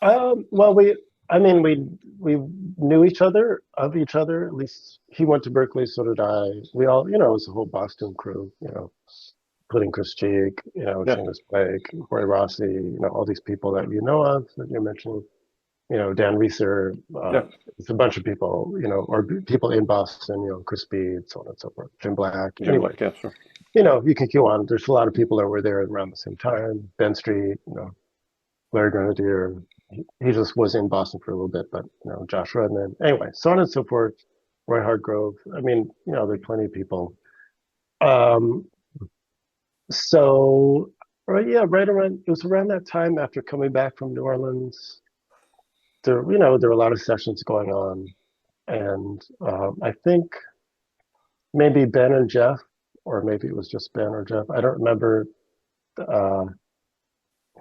Well, we knew each other of each other. At least he went to Berkeley, so did I. We all, it was a whole Boston crew. Including Chris Cheek, Yeah, Seamus Blake, Roy Rossi, all these people that you know of that you're mentioning. Dan Reeser. yeah, It's a bunch of people, or people in Boston. Chris Speed, so on and so forth. Jim Black. Jim Anyway, Black, yeah, sure. you can go on. There's a lot of people that were there around the same time. Ben Street, Larry Grenadier. He just was in Boston for a little bit, but Josh Redman. Anyway, so on and so forth. Roy Hargrove. I mean, there's plenty of people. Um, so, right, yeah, right around it was around that time after coming back from New Orleans. There were a lot of sessions going on, and I think maybe Ben and Jeff, or maybe it was just Ben or Jeff. I don't remember. Uh,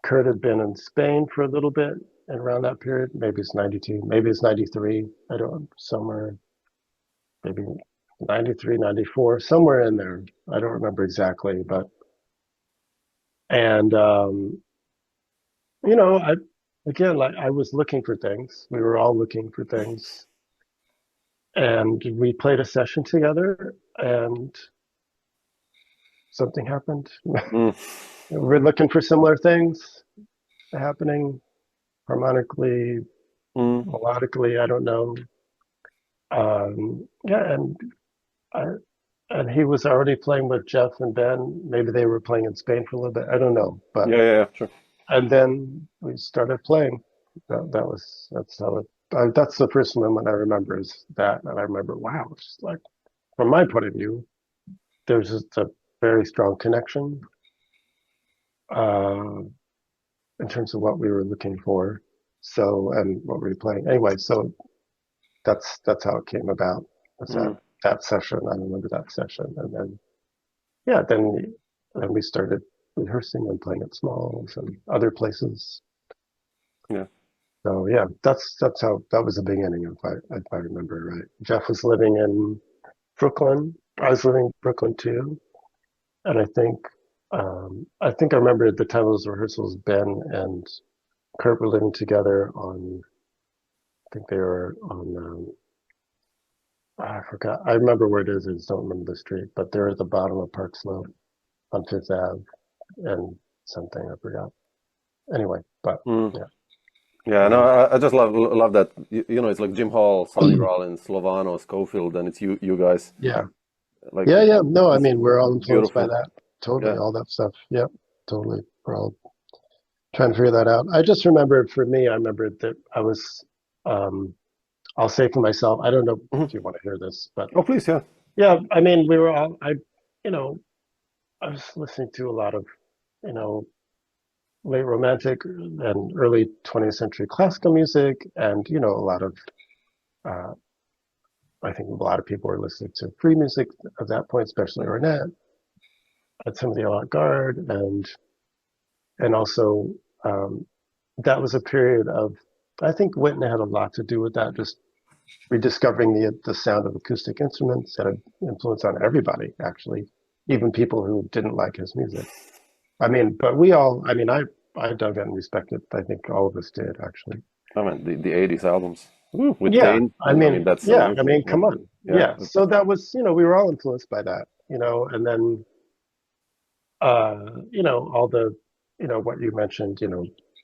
Kurt had been in Spain for a little bit, and around that period, maybe it's 92, maybe it's 93. I don't somewhere, maybe 93, 94, somewhere in there. I don't remember exactly, but and I again, like I was looking for things. We were all looking for things, and we played a session together, and something happened. Mm, We're looking for similar things happening harmonically, mm. melodically. I don't know. Yeah, I, and he was already playing with Jeff and Ben. Maybe they were playing in Spain for a little bit. I don't know, but Yeah, yeah, yeah, sure. and then we started playing. That's how it. That's the first moment I remember is that, and I remember, wow, it's just like from my point of view, there's just a very strong connection uh, in terms of what we were looking for. So and what we were playing anyway. So that's how it came about. Was Mm, that session? I remember that session, and then yeah, then we started rehearsing and playing at Smalls and other places. yeah. So yeah, that's how that was the beginning, if I remember right. Jeff was living in Brooklyn. I was living in Brooklyn too, and I think I remember at the time of those rehearsals, Ben and Kurt were living together on. I think they were on. I forgot. I remember where it is. I just don't remember the street, but they're at the bottom of Park Slope on Fifth Ave and something I forgot. Anyway, but Mm. yeah. Yeah, no, Um, I just love that. It's like Jim Hall, Sonny Rollins, Slovano, Schofield, and it's you guys. yeah. Like Yeah, yeah. No, I it's mean, we're all influenced by beautiful. that. Totally, Yeah. all that stuff. Yep, totally. We're all trying to figure that out. I just remember for me, I remember that I was, um, I'll say for myself, I don't know Mhm. if you want to hear this, but Oh, please, yeah. yeah, I mean, we were all, you know, I was listening to a lot of, you know, late romantic and early 20th century classical music, and, a lot of, uh, I think a lot of people were listening to free music at that point, especially Ornette, and some of the avant-garde, and also um, that was a period of I think Wynton had a lot to do with that, just rediscovering the sound of acoustic instruments had an influence on everybody, actually, even people who didn't like his music. I mean, but we all, I mean, I dug it and respected. I think all of us did actually. I mean the '80s albums. Ooh, with Yeah, Kane. I mean that's amazing. come on, Yeah. yeah. So that was, we were all influenced by that, and then all the, what you mentioned,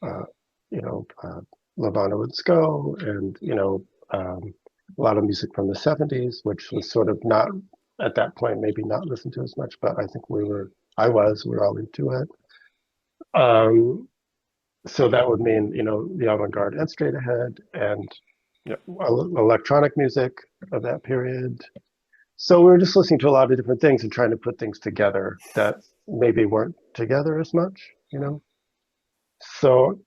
uh, you know, uh, Levano and Sco, and a lot of music from the '70s, which was sort of not at that point maybe not listened to as much, but I think we were all into it. Um, so that would mean, the avant-garde and straight ahead and Yeah. electronic music of that period. So we were just listening to a lot of different things and trying to put things together that maybe weren't together as much. So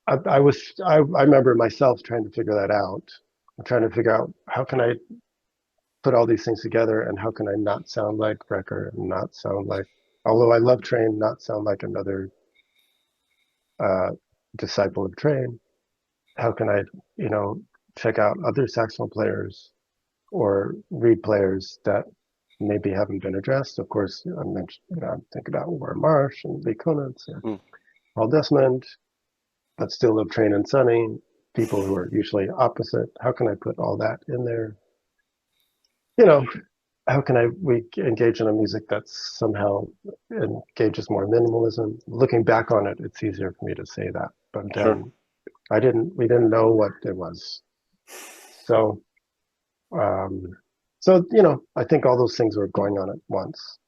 I remember myself trying to figure that out. I'm trying to figure out how can I put all these things together and how can I not sound like Wrecker and not sound like, although I love Train, not sound like another uh, disciple of Train. How can I, you know, check out other saxophone players or reed players that maybe haven't been addressed? Of course, I mentioned, think about Warren Marsh and Lee Konitz and Mm. Paul Desmond. but still live train and sunny, people who are usually opposite. How can I put all that in there? You know, how can we engage in a music that somehow engages more minimalism? Looking back on it, it's easier for me to say that, but Sure. then we didn't know what it was. So, um, I think all those things were going on at once.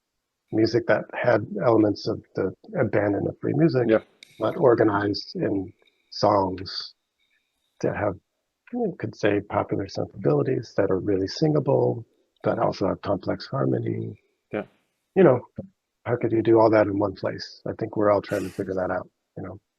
Music that had elements of the abandon of free music, Yeah. but organized in songs that have, could say, popular sensibilities that are really singable, but also have complex harmony. Yeah. You know, how could you do all that in one place? I think we're all trying to figure that out.